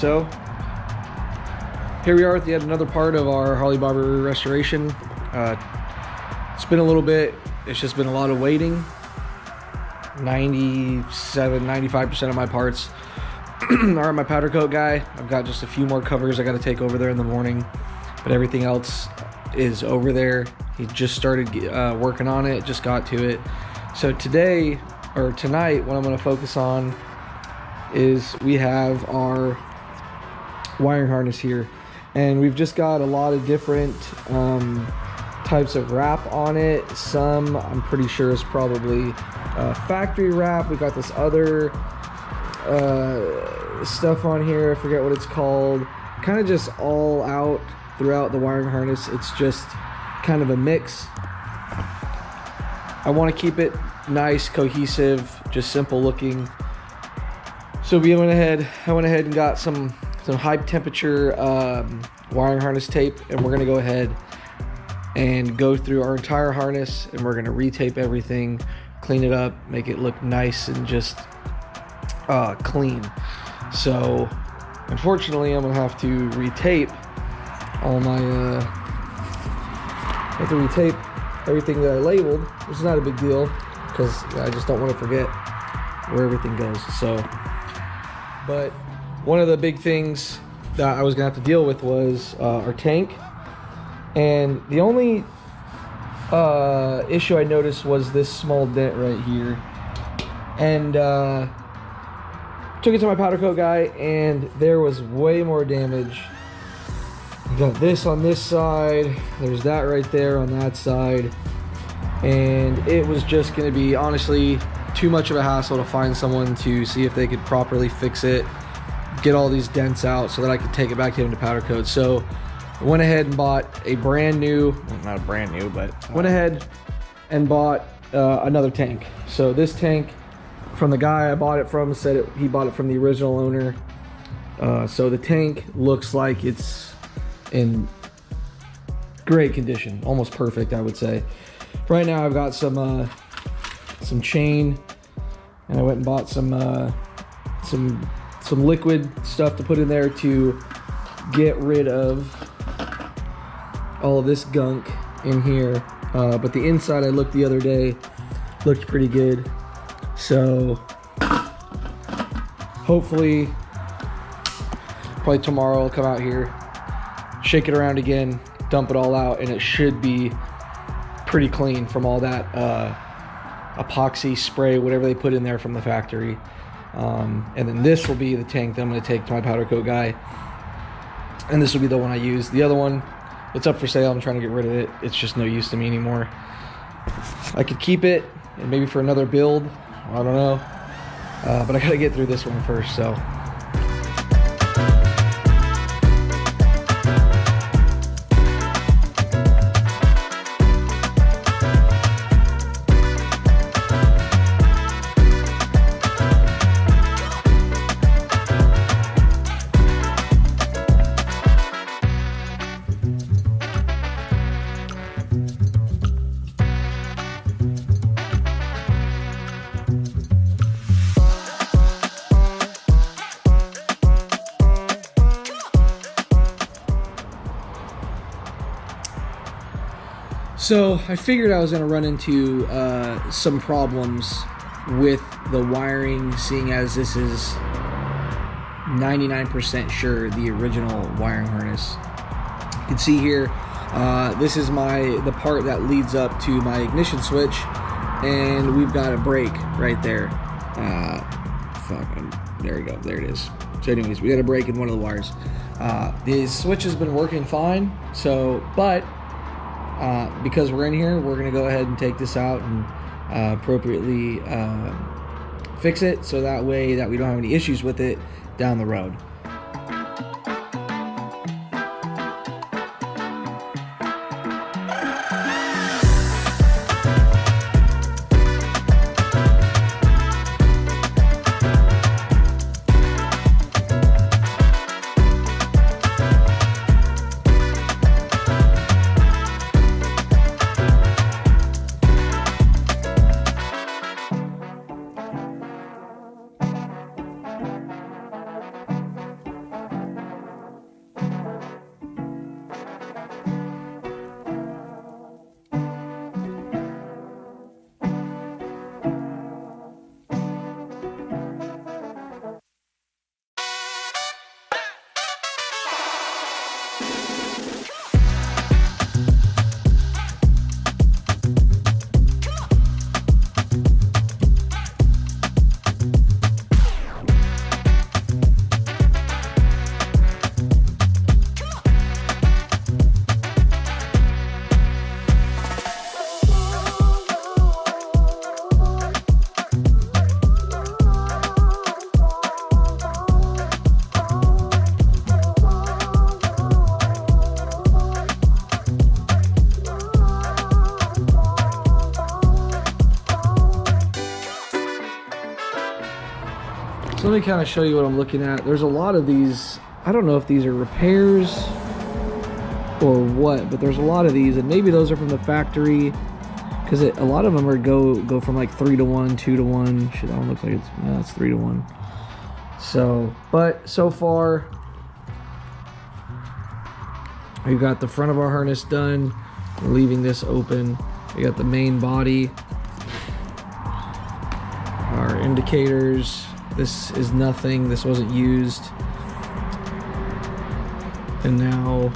So here we are at yet another part of our Harley bobber restoration. It's been a little bit, it's just been a lot of waiting. 95% of my parts are at my powder coat guy. I've got just a few more covers I got to take over there in the morning, but everything else is over there. He just started working on it, just got to it. So today, or tonight, what I'm going to focus on is we have our wiring harness here, and we've just got a lot of different types of wrap on it. Some I'm pretty sure is probably factory wrap. We got this other stuff on here, I forget what it's called, kind of just all out throughout the wiring harness. It's just kind of a mix. I want to keep it nice, cohesive, just simple looking. So I went ahead and got some high temperature wiring harness tape, and we're going to go ahead and go through our entire harness, and we're going to retape everything, clean it up, make it look nice and just clean. So unfortunately I'm going to have to retape all my everything that I labeled, which is not a big deal because I just don't want to forget where everything goes. So, but one of the big things that I was gonna have to deal with was our tank, and the only issue I noticed was this small dent right here, and took it to my powder coat guy, and there was way more damage. You got this on this side, there's that right there on that side, and it was just going to be honestly too much of a hassle to find someone to see if they could properly fix it, get all these dents out so that I could take it back to him to powder coat. So I went ahead and bought a brand new, well, not a brand new, but went ahead and bought another tank. So this tank, from the guy I bought it from, said he bought it from the original owner. So the tank looks like it's in great condition, almost perfect, I would say. Right now I've got some chain, and I went and bought some liquid stuff to put in there to get rid of all of this gunk in here. But the inside, I looked the other day, looked pretty good. So hopefully, probably tomorrow I'll come out here, shake it around again, dump it all out, and it should be pretty clean from all that epoxy spray, whatever they put in there from the factory. And then this will be the tank that I'm going to take to my powder coat guy, and this will be the one I use. The other one, it's up for sale. I'm trying to get rid of it. It's just no use to me anymore. I could keep it and maybe for another build, I don't know, but I gotta get through this one first. So I figured I was going to run into some problems with the wiring, seeing as this is 99% sure the original wiring harness. You can see here, this is the part that leads up to my ignition switch, and we've got a break right there. There we go, there it is. So anyways, we got a break in one of the wires. The switch has been working fine, but because we're in here, we're going to go ahead and take this out and appropriately fix it, so that way that we don't have any issues with it down the road. let me kind of show you what I'm looking at. There's a lot of these. I don't know if these are repairs or what, but there's a lot of these, and maybe those are from the factory, because a lot of them are go from like 3 to 1, 2 to 1. Shit, that one looks like it's 3 to 1. So, but so far we've got the front of our harness done. We're leaving this open. We got the main body, our indicators. This is nothing. This wasn't used. And now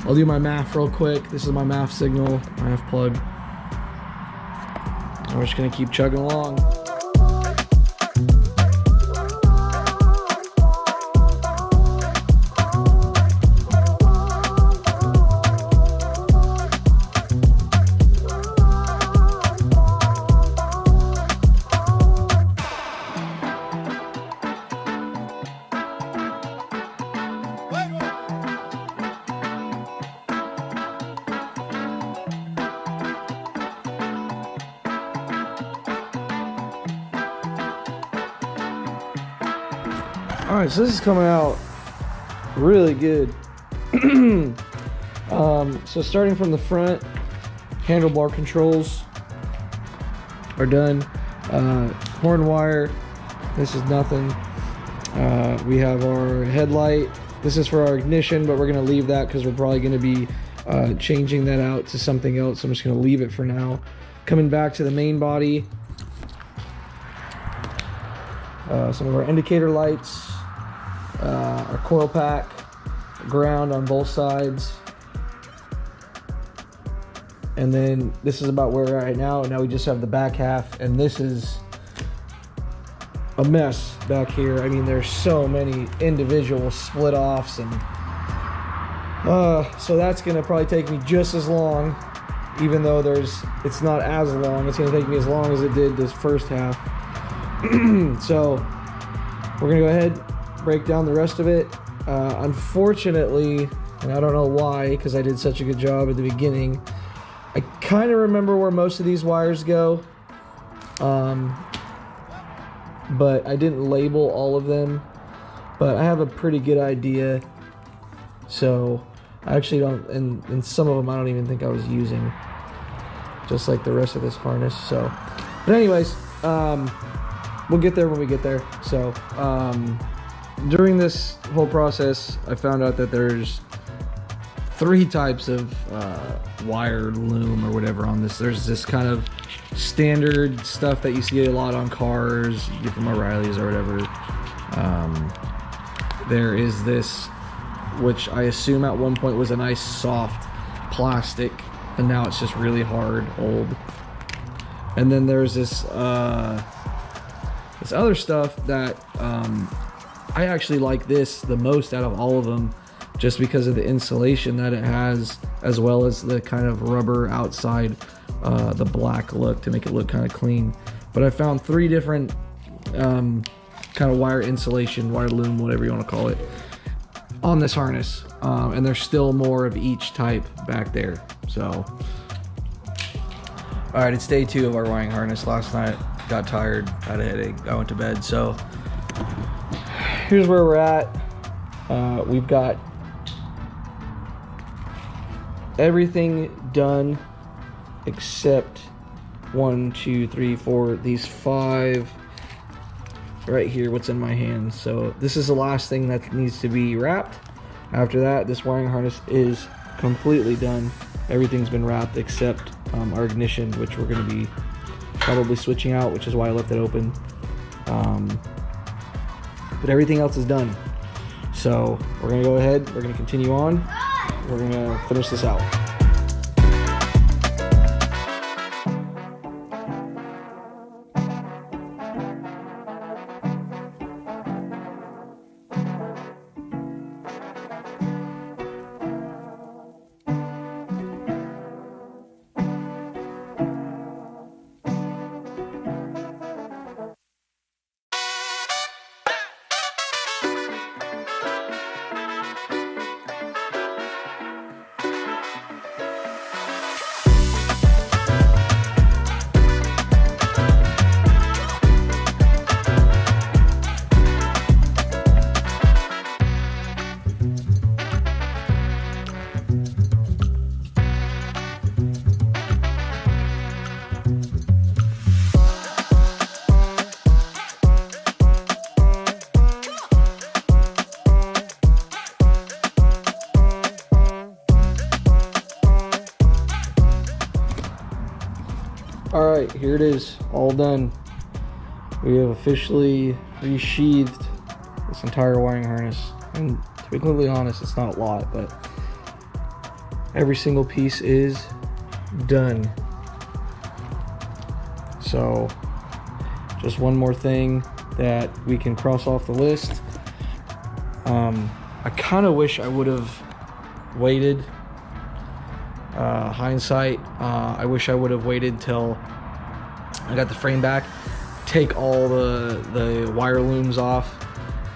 I'll do my MAF real quick. This is my MAF signal, MAF plug. And we're just gonna keep chugging along. All right, so this is coming out really good. So starting from the front, handlebar controls are done. Horn wire, this is nothing. We have our headlight. This is for our ignition, but we're gonna leave that because we're probably gonna be changing that out to something else. So I'm just gonna leave it for now. Coming back to the main body, some of our indicator lights, our coil pack, ground on both sides, and then this is about where we're at right now. Now we just have the back half, and this is a mess back here. I mean, there's so many individual split offs, and so that's gonna probably take me just as long, even though it's not as long. It's gonna take me as long as it did this first half. So we're gonna go ahead, break down the rest of it. Unfortunately, and I don't know why, because I did such a good job at the beginning, I kind of remember where most of these wires go, but I didn't label all of them, but I have a pretty good idea. So I actually don't, and some of them I don't even think I was using, just like the rest of this harness. So, but anyways, we'll get there when we get there. So during this whole process, I found out that there's 3 types of wired loom or whatever on this. There's this kind of standard stuff that you see a lot on cars, you get from O'Reilly's or whatever. There is this, which I assume at one point was a nice soft plastic, and now it's just really hard, old. And then there's this other stuff that I actually like this the most out of all of them, just because of the insulation that it has, as well as the kind of rubber outside, the black look to make it look kind of clean. But I found 3 different kind of wire insulation, wire loom, whatever you want to call it, on this harness, and there's still more of each type back there. So all right, it's day 2 of our wiring harness. Last night got tired, had a headache, I went to bed. So here's where we're at. We've got everything done except 1, 2, 3, 4, these 5 right here, what's in my hand. So this is the last thing that needs to be wrapped. After that, this wiring harness is completely done. Everything's been wrapped except our ignition, which we're going to be probably switching out, which is why I left it open. But everything else is done. So we're going to go ahead, we're going to continue on, we're going to finish this out. right, here it is, all done. We have officially resheathed this entire wiring harness. And to be completely honest, it's not a lot, but every single piece is done. So just one more thing that we can cross off the list. I kind of wish I would have waited. Hindsight, I wish I would have waited till I got the frame back, take all the wire looms off,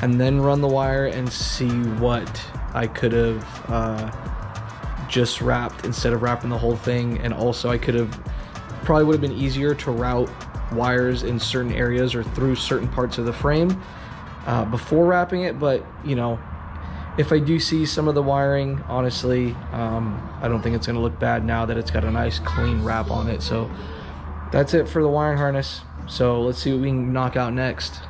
and then run the wire and see what I could have just wrapped instead of wrapping the whole thing. And also I could have, probably would have been easier to route wires in certain areas or through certain parts of the frame before wrapping it. But you know, if I do see some of the wiring, honestly, I don't think it's gonna look bad now that it's got a nice clean wrap on it. So that's it for the wiring harness. So let's see what we can knock out next.